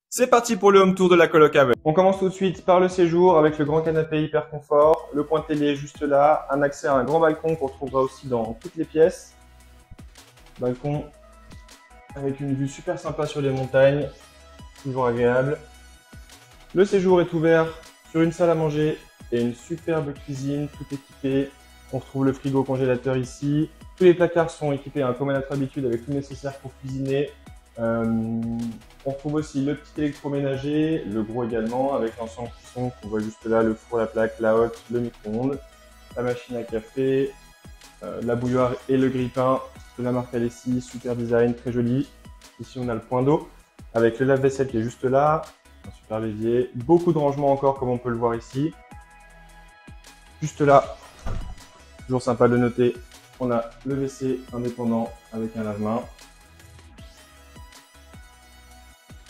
C'est parti pour le home tour de la coloc Havel. On commence tout de suite par le séjour avec le grand canapé hyper confort, le point télé juste là, un accès à un grand balcon qu'on retrouvera aussi dans toutes les pièces. Balcon avec une vue super sympa sur les montagnes, toujours agréable. Le séjour est ouvert sur une salle à manger et une superbe cuisine, tout équipé. On retrouve le frigo congélateur ici. Tous les placards sont équipés, comme à notre habitude, avec tout nécessaire pour cuisiner. On retrouve aussi le petit électroménager, le gros également, avec l'ensemble cuisson qu'on voit juste là, le four, la plaque, la hotte, le micro-ondes, la machine à café, la bouilloire et le grille-pain de la marque Alessi, super design, très joli. Ici on a le point d'eau avec le lave-vaisselle qui est juste là, un super l'évier, beaucoup de rangements encore comme on peut le voir ici. Juste là, toujours sympa de le noter, on a le WC indépendant avec un lave-main.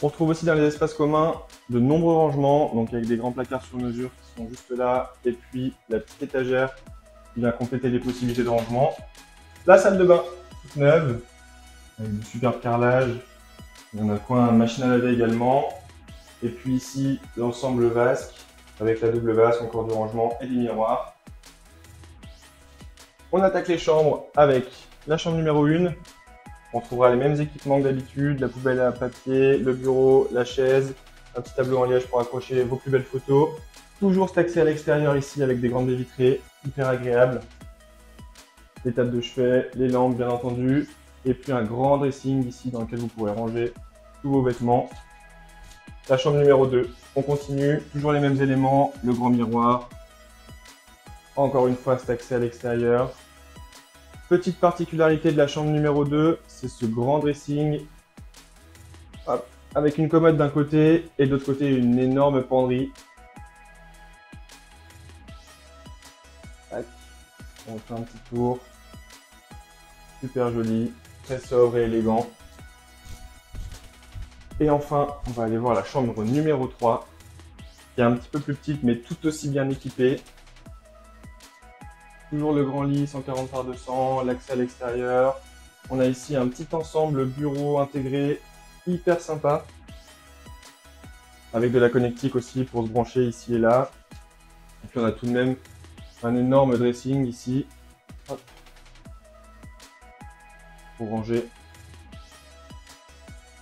On retrouve aussi dans les espaces communs de nombreux rangements, donc avec des grands placards sur mesure qui sont juste là, et puis la petite étagère qui vient compléter les possibilités de rangement. La salle de bain toute neuve, avec du superbe carrelage. Il y en a coin machine à laver également. Et puis ici, l'ensemble vasque, avec la double vasque, encore du rangement et des miroirs. On attaque les chambres avec la chambre numéro 1. On trouvera les mêmes équipements que d'habitude, la poubelle à papier, le bureau, la chaise, un petit tableau en liège pour accrocher vos plus belles photos. Toujours cet accès à l'extérieur ici avec des grandes baies vitrées, hyper agréable. Les tables de chevet, les lampes bien entendu, et puis un grand dressing ici dans lequel vous pourrez ranger tous vos vêtements. La chambre numéro 2, on continue, toujours les mêmes éléments, le grand miroir. Encore une fois cet accès à l'extérieur. Petite particularité de la chambre numéro 2, c'est ce grand dressing avec une commode d'un côté et de l'autre côté une énorme penderie. On fait un petit tour. Super joli, très sobre et élégant. Et enfin, on va aller voir la chambre numéro 3, qui est un petit peu plus petite mais tout aussi bien équipée. Toujours le grand lit 140 par 200, l'accès à l'extérieur. On a ici un petit ensemble bureau intégré hyper sympa. Avec de la connectique aussi pour se brancher ici et là. Et puis on a tout de même un énorme dressing ici. Hop. Pour ranger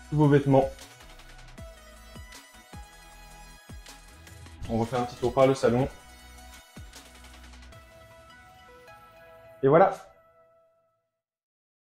tous vos vêtements. On refait un petit tour par le salon. Et voilà.